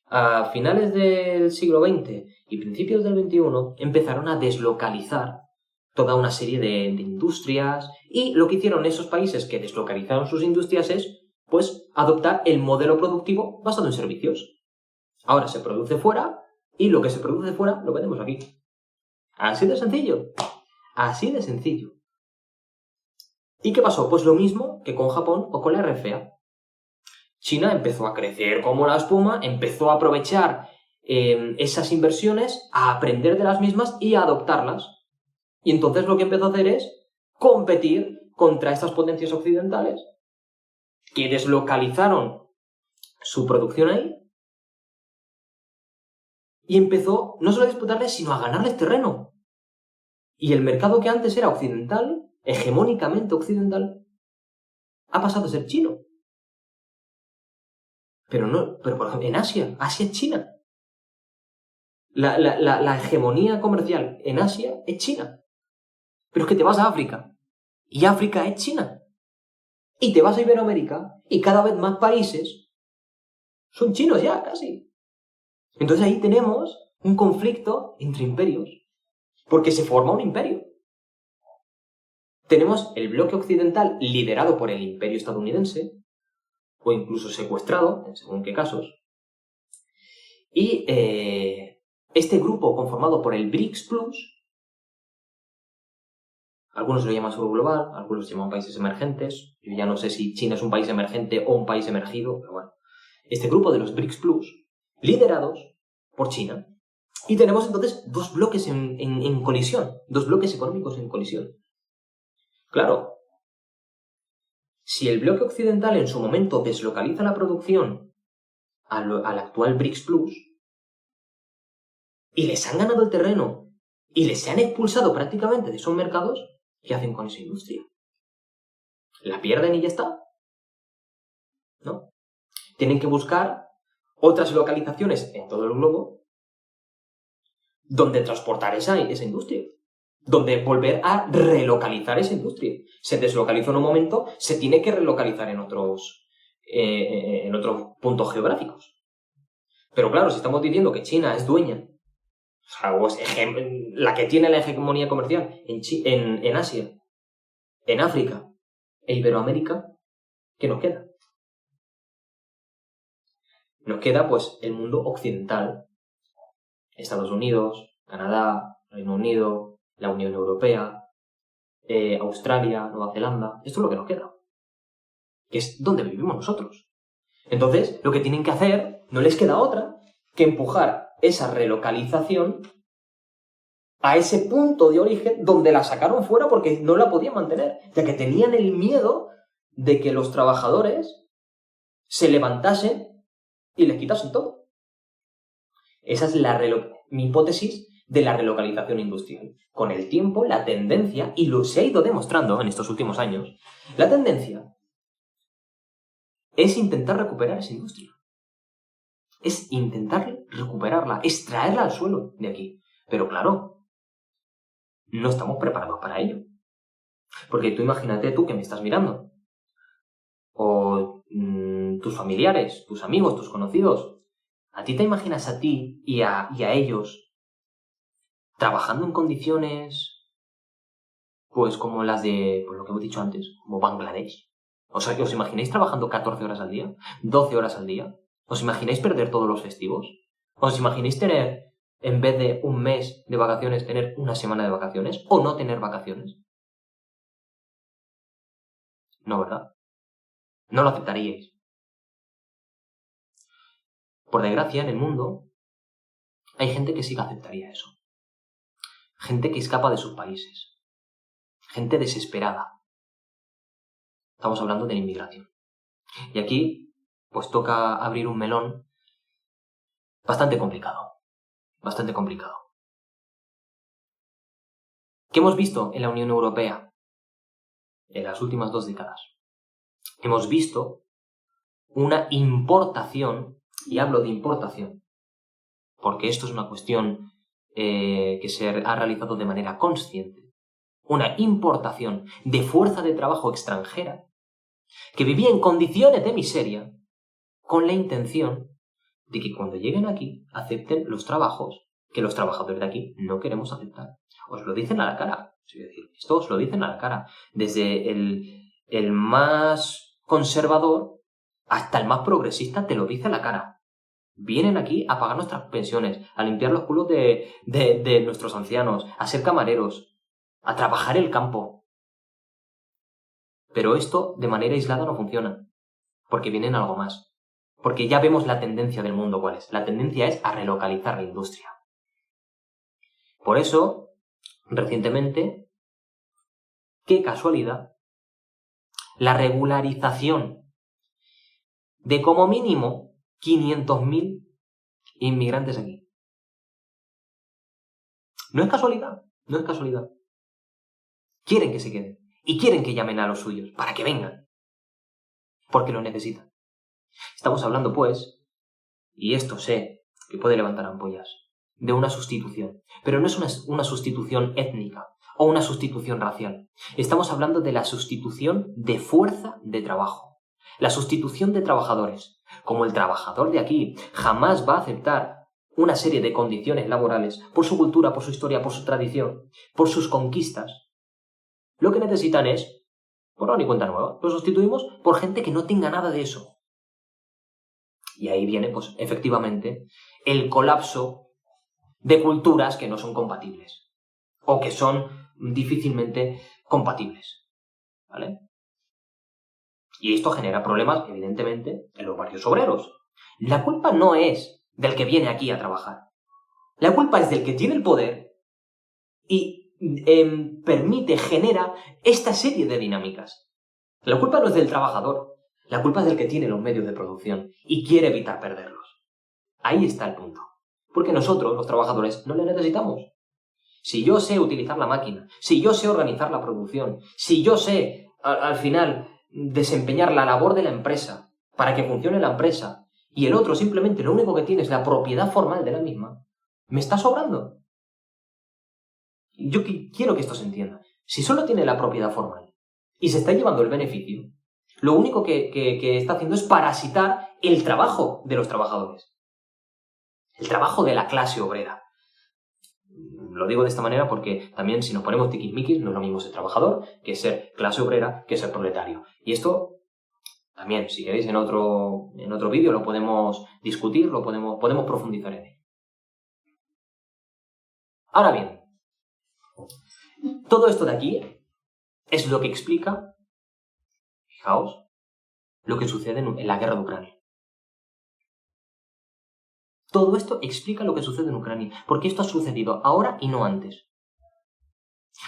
a finales del siglo XX y principios del XXI, empezaron a deslocalizar toda una serie de industrias, y lo que hicieron esos países que deslocalizaron sus industrias es, pues, adoptar el modelo productivo basado en servicios. Ahora se produce fuera, y lo que se produce fuera lo vendemos aquí. Así de sencillo. Así de sencillo. ¿Y qué pasó? Pues lo mismo que con Japón o con la RFA. China empezó a crecer como la espuma, empezó a aprovechar esas inversiones, a aprender de las mismas y a adoptarlas. Y entonces lo que empezó a hacer es competir contra estas potencias occidentales que deslocalizaron su producción ahí, y empezó no solo a disputarles, sino a ganarles terreno. Y el mercado que antes era occidental, hegemónicamente occidental, ha pasado a ser chino. Pero por ejemplo, en Asia es China. La hegemonía comercial en Asia es China. Pero es que te vas a África, y África es China. Y te vas a Iberoamérica, y cada vez más países son chinos ya, casi. Entonces ahí tenemos un conflicto entre imperios, porque se forma un imperio. Tenemos el bloque occidental liderado por el imperio estadounidense, o incluso secuestrado, en según qué casos, y este grupo conformado por el BRICS Plus, algunos lo llaman sur global, algunos lo llaman países emergentes. Yo ya no sé si China es un país emergente o un país emergido, pero bueno. Este grupo de los BRICS Plus, liderados por China, y tenemos entonces dos bloques en colisión, dos bloques económicos en colisión. Claro, si el bloque occidental en su momento deslocaliza la producción al actual BRICS Plus, y les han ganado el terreno, y les han expulsado prácticamente de esos mercados, ¿qué hacen con esa industria? ¿La pierden y ya está? ¿No? Tienen que buscar otras localizaciones en todo el globo donde transportar esa industria, donde volver a relocalizar esa industria. Se deslocalizó en un momento, se tiene que relocalizar en otros puntos geográficos. Pero claro, si estamos diciendo que China es dueña, o es la que tiene la hegemonía comercial en Asia, en África e Iberoamérica, ¿qué nos queda? Nos queda pues el mundo occidental, Estados Unidos, Canadá, Reino Unido, la Unión Europea, Australia, Nueva Zelanda. Esto es lo que nos queda, que es donde vivimos nosotros. Entonces, lo que tienen que hacer, no les queda otra que empujar esa relocalización a ese punto de origen donde la sacaron fuera porque no la podían mantener, ya que tenían el miedo de que los trabajadores se levantasen y les quitasen todo. Esa es mi hipótesis de la relocalización industrial. Con el tiempo, la tendencia, y se ha ido demostrando en estos últimos años, la tendencia es intentar recuperar esa industria. Es intentar recuperarla, es traerla al suelo de aquí. Pero claro, no estamos preparados para ello. Porque tú imagínate tú que me estás mirando, o tus familiares, tus amigos, tus conocidos, ¿a ti te imaginas a ti y a ellos trabajando en condiciones, pues como las de, pues lo que hemos dicho antes, como Bangladesh? O sea, ¿os imagináis trabajando 14 horas al día? ¿12 horas al día? ¿Os imagináis perder todos los festivos? ¿Os imagináis tener, en vez de un mes de vacaciones, tener una semana de vacaciones? ¿O no tener vacaciones? No, ¿verdad? No lo aceptaríais. Por desgracia, en el mundo hay gente que sí que aceptaría eso. Gente que escapa de sus países. Gente desesperada. Estamos hablando de la inmigración. Y aquí, pues toca abrir un melón bastante complicado. Bastante complicado. ¿Qué hemos visto en la Unión Europea en las últimas 2 décadas? Hemos visto una importación, y hablo de importación, porque esto es una cuestión que se ha realizado de manera consciente, una importación de fuerza de trabajo extranjera que vivía en condiciones de miseria con la intención de que cuando lleguen aquí acepten los trabajos que los trabajadores de aquí no queremos aceptar. Os lo dicen a la cara. Es decir, esto os lo dicen a la cara. Desde el más conservador hasta el más progresista te lo dice a la cara. Vienen aquí a pagar nuestras pensiones, a limpiar los culos de nuestros ancianos, a ser camareros, a trabajar el campo. Pero esto de manera aislada no funciona, porque vienen algo más. Porque ya vemos la tendencia del mundo cuál es. La tendencia es a relocalizar la industria. Por eso, recientemente, qué casualidad, la regularización de como mínimo 500.000 inmigrantes aquí. No es casualidad, no es casualidad. Quieren que se queden y quieren que llamen a los suyos para que vengan, porque lo necesitan. Estamos hablando, pues, y esto sé que puede levantar ampollas, de una sustitución, pero no es una sustitución étnica o una sustitución racial. Estamos hablando de la sustitución de fuerza de trabajo, la sustitución de trabajadores. Como el trabajador de aquí jamás va a aceptar una serie de condiciones laborales por su cultura, por su historia, por su tradición, por sus conquistas, lo que necesitan es borrón y cuenta nueva. Lo sustituimos por gente que no tenga nada de eso. Y ahí viene, pues, efectivamente, el colapso de culturas que no son compatibles o que son difícilmente compatibles, ¿vale? Y esto genera problemas, evidentemente, en los barrios obreros. La culpa no es del que viene aquí a trabajar. La culpa es del que tiene el poder y genera esta serie de dinámicas. La culpa no es del trabajador. La culpa es del que tiene los medios de producción y quiere evitar perderlos. Ahí está el punto. Porque nosotros, los trabajadores, no le necesitamos. Si yo sé utilizar la máquina, si yo sé organizar la producción, si yo sé, al final, desempeñar la labor de la empresa para que funcione la empresa, y el otro simplemente lo único que tiene es la propiedad formal de la misma, me está sobrando. Yo quiero que esto se entienda. Si solo tiene la propiedad formal y se está llevando el beneficio, lo único que está haciendo es parasitar el trabajo de los trabajadores. El trabajo de la clase obrera. Lo digo de esta manera porque también si nos ponemos tiquismiquis no es lo mismo ser trabajador que ser clase obrera que ser proletario. Y esto también, si queréis en otro vídeo lo podemos discutir, lo podemos profundizar en él. Ahora bien, todo esto de aquí es lo que explica, fijaos, lo que sucede en la guerra de Ucrania. Todo esto explica lo que sucede en Ucrania, porque esto ha sucedido ahora y no antes.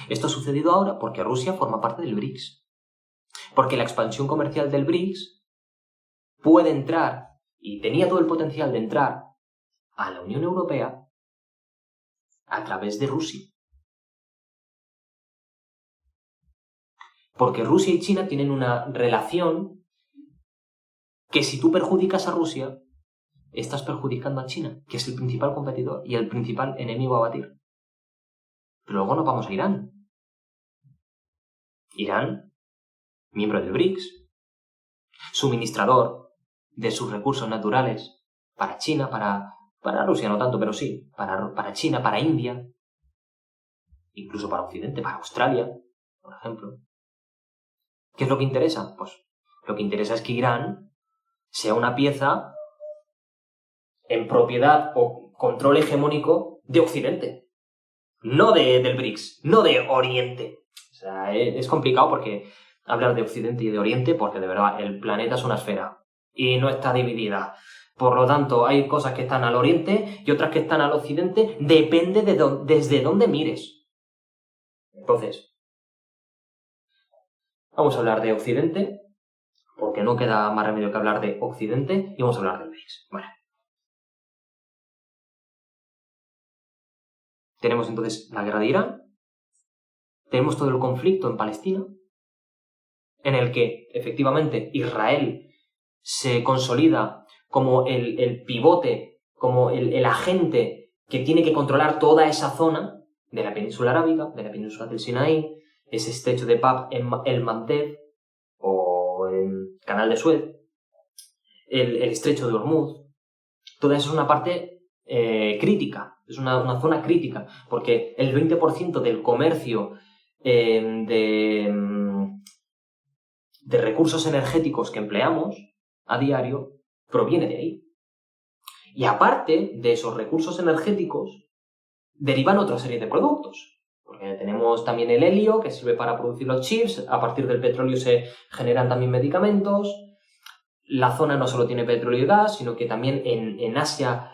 Esto ha sucedido ahora porque Rusia forma parte del BRICS. Porque la expansión comercial del BRICS puede entrar y tenía todo el potencial de entrar a la Unión Europea a través de Rusia. Porque Rusia y China tienen una relación que si tú perjudicas a Rusia, estás perjudicando a China, que es el principal competidor y el principal enemigo a batir. Pero luego nos vamos a Irán. Irán, miembro del BRICS, suministrador de sus recursos naturales para China, para Rusia no tanto, pero sí, para China, para India, incluso para Occidente, para Australia, por ejemplo. ¿Qué es lo que interesa? Pues lo que interesa es que Irán sea una pieza en propiedad o control hegemónico de Occidente, no del BRICS, no de Oriente. O sea, es complicado porque hablar de Occidente y de Oriente, porque de verdad el planeta es una esfera y no está dividida. Por lo tanto, hay cosas que están al Oriente y otras que están al Occidente, depende desde dónde mires. Entonces, vamos a hablar de Occidente, porque no queda más remedio que hablar de Occidente, y vamos a hablar del BRICS. Bueno. Tenemos entonces la guerra de Irán, tenemos todo el conflicto en Palestina, en el que efectivamente Israel se consolida como el pivote, como el agente que tiene que controlar toda esa zona de la península arábiga, de la península del Sinaí, ese estrecho de Bab el Mandeb o el canal de Suez, el estrecho de Hormuz. Toda eso es una parte crítica, es una zona crítica, porque el 20% del comercio de recursos energéticos que empleamos a diario proviene de ahí. Y aparte de esos recursos energéticos, derivan otra serie de productos. Porque tenemos también el helio, que sirve para producir los chips, a partir del petróleo se generan también medicamentos. La zona no solo tiene petróleo y gas, sino que también en Asia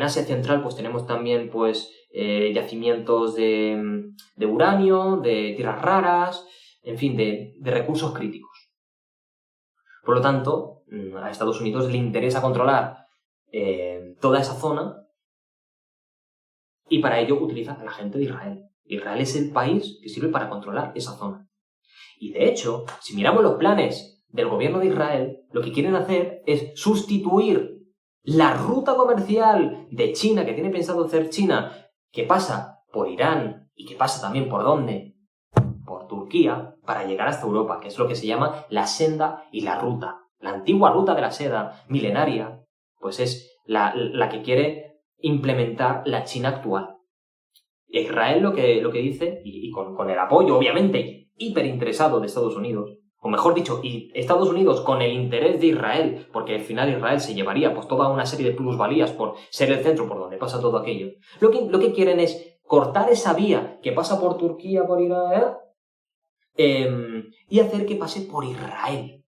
Central pues tenemos también pues yacimientos de uranio, de tierras raras, en fin, de recursos críticos. Por lo tanto, a Estados Unidos le interesa controlar toda esa zona y para ello utiliza a la gente de Israel. Israel es el país que sirve para controlar esa zona. Y de hecho, si miramos los planes del gobierno de Israel, lo que quieren hacer es sustituir la ruta comercial de China, que tiene pensado hacer China, que pasa por Irán y que pasa también por ¿dónde? Por Turquía, para llegar hasta Europa, que es lo que se llama la senda y la ruta. La antigua ruta de la seda, milenaria, pues es la que quiere implementar la China actual. Israel lo que dice, y con el apoyo, obviamente, hiperinteresado de Estados Unidos, o mejor dicho, y Estados Unidos con el interés de Israel, porque al final Israel se llevaría pues toda una serie de plusvalías por ser el centro por donde pasa todo aquello. Lo que quieren es cortar esa vía que pasa por Turquía, por Israel, y hacer que pase por Israel.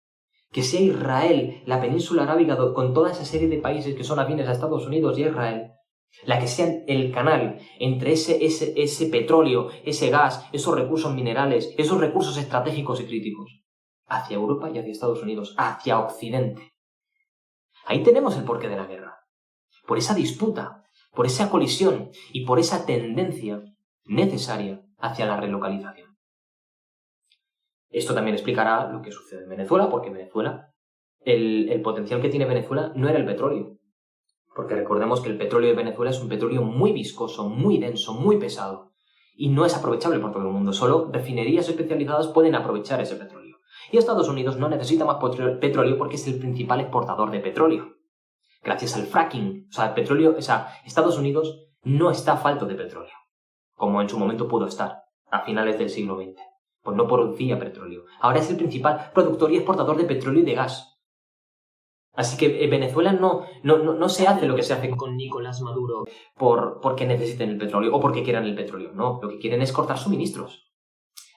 Que sea Israel, la península arábiga, con toda esa serie de países que son afines a Estados Unidos y a Israel, la que sea el canal entre ese petróleo, ese gas, esos recursos minerales, esos recursos estratégicos y críticos, hacia Europa y hacia Estados Unidos, hacia Occidente. Ahí tenemos el porqué de la guerra. Por esa disputa, por esa colisión y por esa tendencia necesaria hacia la relocalización. Esto también explicará lo que sucede en Venezuela, porque Venezuela, el potencial que tiene Venezuela no era el petróleo. Porque recordemos que el petróleo de Venezuela es un petróleo muy viscoso, muy denso, muy pesado. Y no es aprovechable por todo el mundo. Solo refinerías especializadas pueden aprovechar ese petróleo. Y Estados Unidos no necesita más petróleo porque es el principal exportador de petróleo. Gracias al fracking. O sea, el petróleo, Estados Unidos no está falto de petróleo. Como en su momento pudo estar, a finales del siglo XX. Pues no producía petróleo. Ahora es el principal productor y exportador de petróleo y de gas. Así que Venezuela no se hace lo que se hace con Nicolás Maduro porque necesiten el petróleo o porque quieran el petróleo. No, lo que quieren es cortar suministros.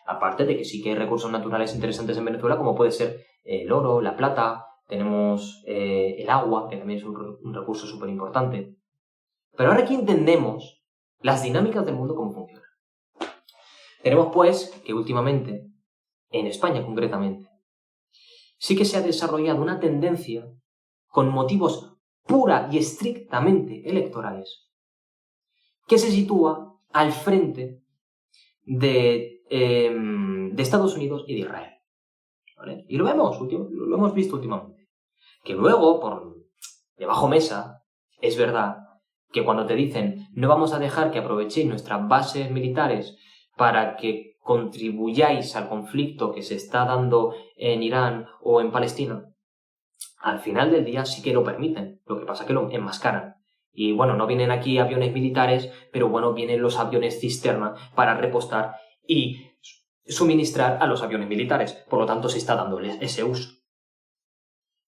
Aparte de que sí que hay recursos naturales interesantes en Venezuela, como puede ser el oro, la plata, tenemos el agua, que también es un recurso súper importante. Pero ahora aquí entendemos las dinámicas del mundo, cómo funcionan. Tenemos pues que últimamente, en España concretamente, sí que se ha desarrollado una tendencia con motivos pura y estrictamente electorales, que se sitúa al frente de Estados Unidos y de Israel. ¿Vale? Y lo hemos visto últimamente. Que luego, por debajo mesa, es verdad que cuando te dicen no vamos a dejar que aprovechéis nuestras bases militares para que contribuyáis al conflicto que se está dando en Irán o en Palestina, al final del día sí que lo permiten. Lo que pasa es que lo enmascaran. Y bueno, no vienen aquí aviones militares, pero bueno, vienen los aviones cisterna para repostar y suministrar a los aviones militares. Por lo tanto, se está dando ese uso.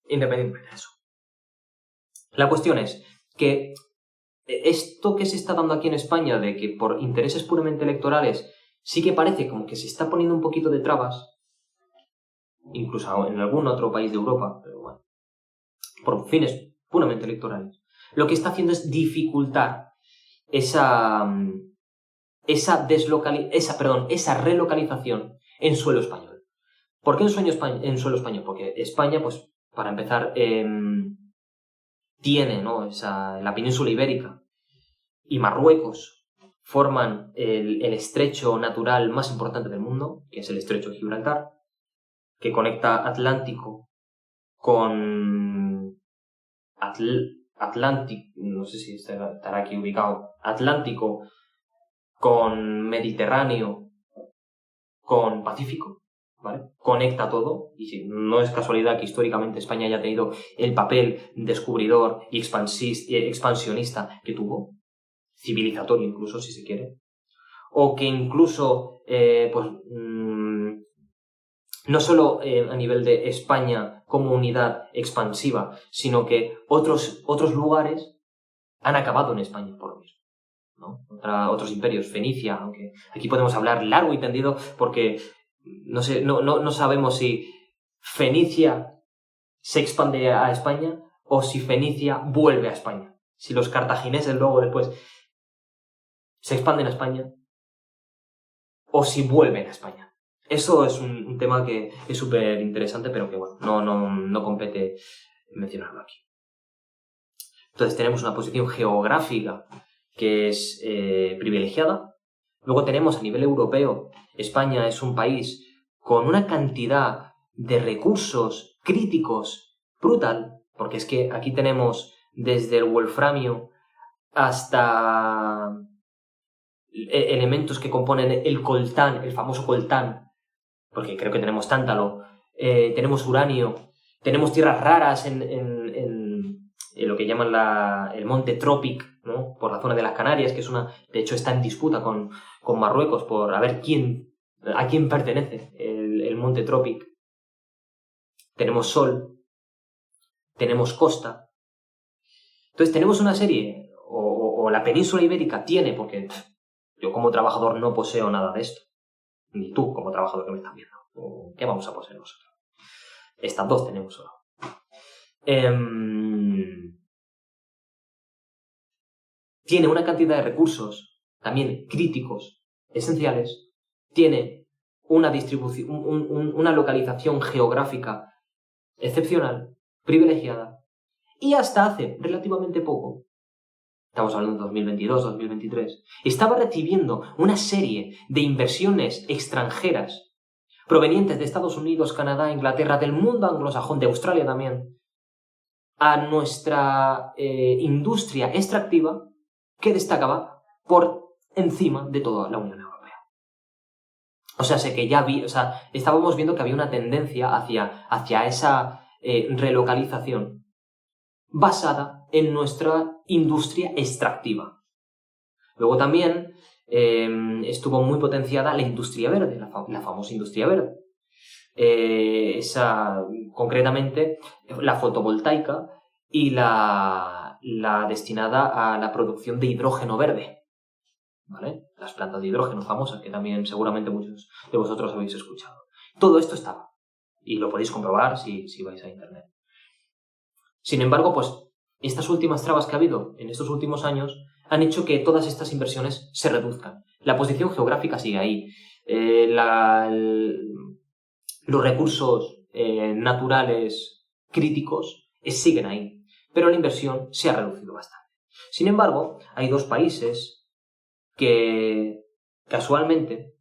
Independientemente de eso. La cuestión es que esto que se está dando aquí en España, de que por intereses puramente electorales, sí que parece como que se está poniendo un poquito de trabas, incluso en algún otro país de Europa, pero bueno, por fines puramente electorales, lo que está haciendo es dificultar esa relocalización en suelo español. ¿Por qué en suelo español? Porque España, pues, para empezar, tiene, ¿no?, la península ibérica y Marruecos forman el estrecho natural más importante del mundo, que es el estrecho de Gibraltar, que conecta Atlántico con Atlántico, no sé si estará aquí ubicado, Atlántico con Mediterráneo con Pacífico, ¿vale? Conecta todo, y no es casualidad que históricamente España haya tenido el papel descubridor y expansionista que tuvo, civilizatorio incluso, si se quiere, o que incluso, no solo a nivel de España como unidad expansiva, sino que otros lugares han acabado en España por lo mismo, ¿no? Otros imperios, Fenicia, aunque aquí podemos hablar largo y tendido porque no sabemos si Fenicia se expande a España o si Fenicia vuelve a España. Si los cartagineses luego después se expanden a España o si vuelven a España. Eso es un tema que es súper interesante, pero que bueno, no compete mencionarlo aquí. Entonces tenemos una posición geográfica que es privilegiada. Luego tenemos a nivel europeo, España es un país con una cantidad de recursos críticos brutal, porque es que aquí tenemos desde el wolframio hasta elementos que componen el coltán, el famoso coltán, porque creo que tenemos tántalo, tenemos uranio, tenemos tierras raras en lo que llaman el monte Tropic, ¿no?, por la zona de las Canarias, que de hecho está en disputa con Marruecos por a ver a quién pertenece el monte Tropic. Tenemos sol, tenemos costa. Entonces tenemos una serie, o la península ibérica tiene, porque yo como trabajador no poseo nada de esto, ni tú como trabajador que me estás viendo. ¿Qué vamos a poseer nosotros? Estas dos tenemos solo. Tiene una cantidad de recursos también críticos, esenciales. Tiene una distribución, una localización geográfica excepcional, privilegiada. Y hasta hace relativamente poco, estamos hablando de 2022, 2023, estaba recibiendo una serie de inversiones extranjeras provenientes de Estados Unidos, Canadá, Inglaterra, del mundo anglosajón, de Australia también, a nuestra industria extractiva, que destacaba por encima de toda la Unión Europea. O sea, estábamos viendo que había una tendencia hacia esa relocalización basada en nuestra industria extractiva. Luego también estuvo muy potenciada la industria verde, la famosa industria verde. Concretamente la fotovoltaica y la destinada a la producción de hidrógeno verde, ¿vale? Las plantas de hidrógeno famosas que también seguramente muchos de vosotros habéis escuchado. Todo esto estaba y lo podéis comprobar si vais a internet. Sin embargo, pues estas últimas trabas que ha habido en estos últimos años han hecho que todas estas inversiones se reduzcan. La posición geográfica sigue ahí. Los recursos naturales críticos siguen ahí. pero la inversión se ha reducido bastante. Sin embargo, hay dos países que casualmente,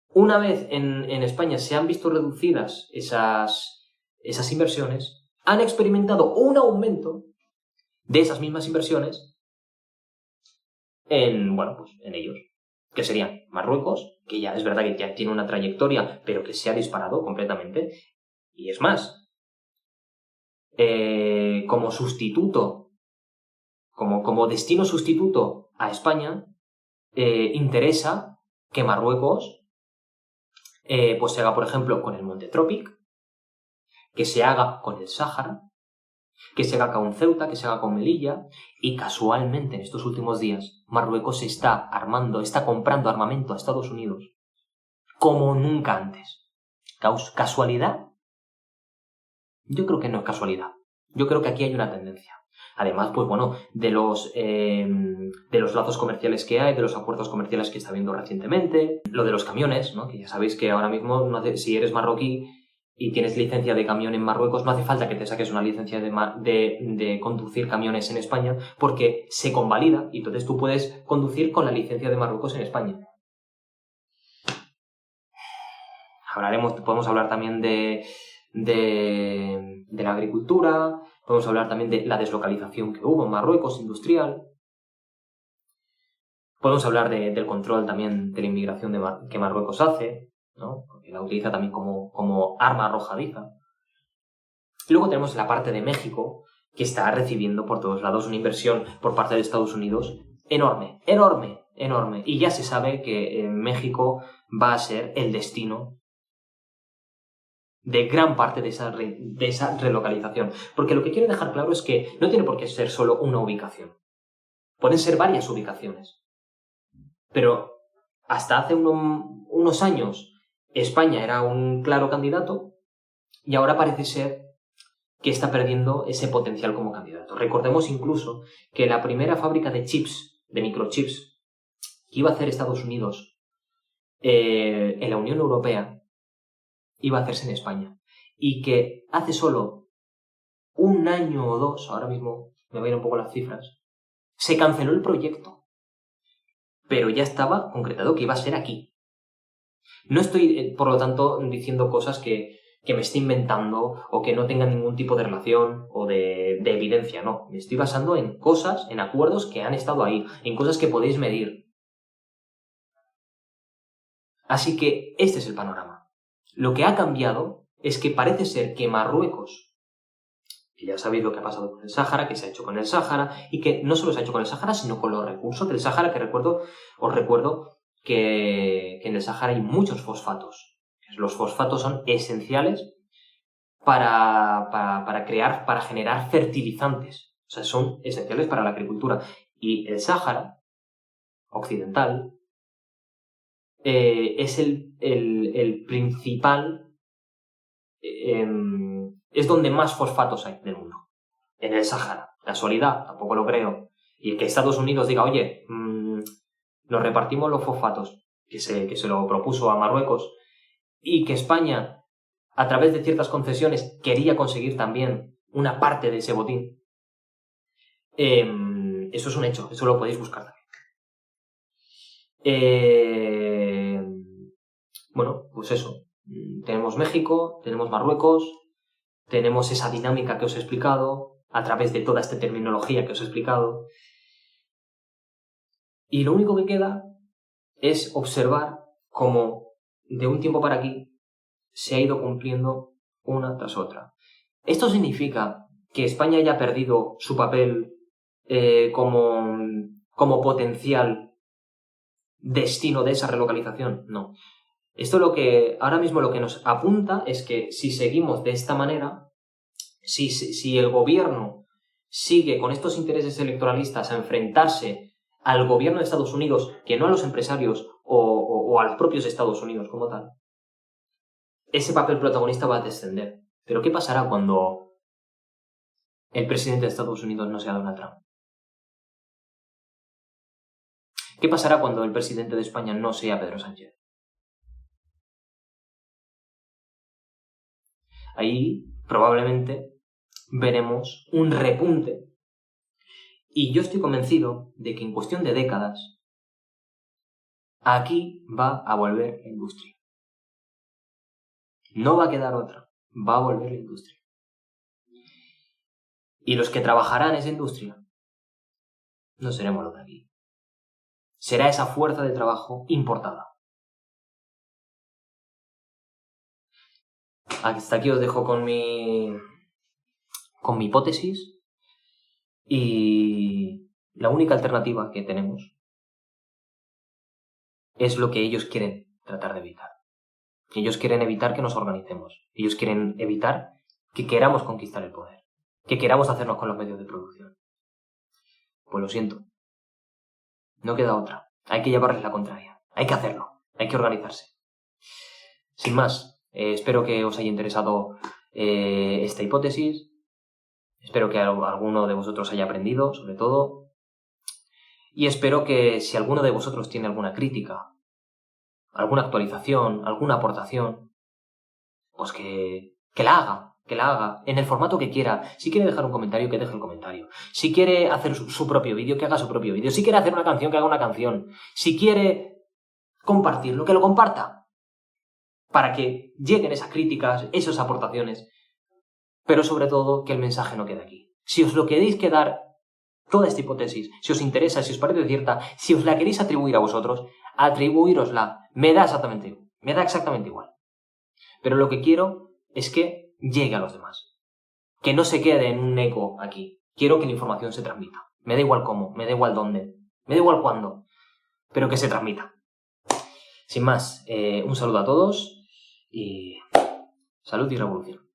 una vez en España se han visto reducidas esas inversiones, han experimentado un aumento de esas mismas inversiones en ellos, que serían Marruecos, que ya es verdad que ya tiene una trayectoria, pero que se ha disparado completamente, y es más, como sustituto, como destino sustituto a España, interesa que Marruecos pues se haga, por ejemplo, con el Monte Tropic, que se haga con el Sáhara, que se haga con Ceuta, que se haga con Melilla, y casualmente en estos últimos días Marruecos se está comprando armamento a Estados Unidos como nunca antes. ¿Casualidad? Yo creo que no es casualidad. Yo creo que aquí hay una tendencia. Además, pues bueno, de los lazos comerciales que hay, de los acuerdos comerciales que está habiendo recientemente, lo de los camiones, ¿no? Que ya sabéis que ahora mismo, si eres marroquí y tienes licencia de camión en Marruecos, no hace falta que te saques una licencia de conducir camiones en España, porque se convalida y entonces tú puedes conducir con la licencia de Marruecos en España. Podemos hablar también de la agricultura, podemos hablar también de la deslocalización que hubo en Marruecos industrial, podemos hablar del control también de la inmigración que Marruecos hace, ¿no? Porque la utiliza también como arma arrojadiza. Y luego tenemos la parte de México, que está recibiendo por todos lados una inversión por parte de Estados Unidos enorme, enorme, enorme. Y ya se sabe que México va a ser el destino de gran parte de esa relocalización. Porque lo que quiero dejar claro es que no tiene por qué ser solo una ubicación. Pueden ser varias ubicaciones. Pero hasta hace unos años España era un claro candidato y ahora parece ser que está perdiendo ese potencial como candidato. Recordemos incluso que la primera fábrica de chips, de microchips, que iba a hacer Estados Unidos en la Unión Europea, iba a hacerse en España. Y que hace solo un año o dos, ahora mismo me voy a ir un poco las cifras, se canceló el proyecto. Pero ya estaba concretado que iba a ser aquí. No estoy, por lo tanto, diciendo cosas que me esté inventando o que no tengan ningún tipo de relación o de evidencia, no. Me estoy basando en cosas, en acuerdos que han estado ahí, en cosas que podéis medir. Así que este es el panorama. Lo que ha cambiado es que parece ser que Marruecos, que ya sabéis lo que ha pasado con el Sáhara, que se ha hecho con el Sáhara, y que no solo se ha hecho con el Sáhara, sino con los recursos del Sáhara, que os recuerdo que en el Sáhara hay muchos fosfatos. Los fosfatos son esenciales para generar fertilizantes. O sea, son esenciales para la agricultura. Y el Sáhara occidental es el principal... es donde más fosfatos hay del mundo. En el Sáhara. Casualidad, tampoco lo creo. Y que Estados Unidos diga, oye, nos repartimos los fosfatos, que se lo propuso a Marruecos, y que España, a través de ciertas concesiones, quería conseguir también una parte de ese botín. Eso es un hecho, eso lo podéis buscar también. Bueno, pues eso. Tenemos México, tenemos Marruecos, tenemos esa dinámica que os he explicado, a través de toda esta terminología que os he explicado. Y lo único que queda es observar cómo de un tiempo para aquí se ha ido cumpliendo una tras otra. ¿Esto significa que España haya perdido su papel como potencial destino de esa relocalización? No. Esto ahora mismo lo que nos apunta es que si seguimos de esta manera, si el gobierno sigue con estos intereses electoralistas a enfrentarse al gobierno de Estados Unidos, que no a los empresarios o a los propios Estados Unidos como tal, ese papel protagonista va a descender. Pero ¿qué pasará cuando el presidente de Estados Unidos no sea Donald Trump? ¿Qué pasará cuando el presidente de España no sea Pedro Sánchez? Ahí probablemente veremos un repunte. Y yo estoy convencido de que en cuestión de décadas, aquí va a volver la industria. No va a quedar otra, va a volver la industria. Y los que trabajarán en esa industria no seremos los de aquí. Será esa fuerza de trabajo importada. Hasta aquí os dejo con mi hipótesis. Y la única alternativa que tenemos es lo que ellos quieren tratar de evitar. Ellos quieren evitar que nos organicemos. Ellos quieren evitar que queramos conquistar el poder, que queramos hacernos con los medios de producción. Pues lo siento. No queda otra. Hay que llevarles la contraria. Hay que hacerlo. Hay que organizarse. Sin más, espero que os haya interesado esta hipótesis. Espero que alguno de vosotros haya aprendido, sobre todo. Y espero que si alguno de vosotros tiene alguna crítica, alguna actualización, alguna aportación, pues que la haga, en el formato que quiera. Si quiere dejar un comentario, que deje el comentario. Si quiere hacer su propio vídeo, que haga su propio vídeo. Si quiere hacer una canción, que haga una canción. Si quiere compartirlo, que lo comparta. Para que lleguen esas críticas, esas aportaciones. Pero sobre todo, que el mensaje no quede aquí. Si os lo queréis quedar, toda esta hipótesis, si os interesa, si os parece cierta, si os la queréis atribuir a vosotros, atribuírosla. Me da exactamente igual. Pero lo que quiero es que llegue a los demás. Que no se quede en un eco aquí. Quiero que la información se transmita. Me da igual cómo, me da igual dónde, me da igual cuándo, pero que se transmita. Sin más, un saludo a todos y salud y revolución.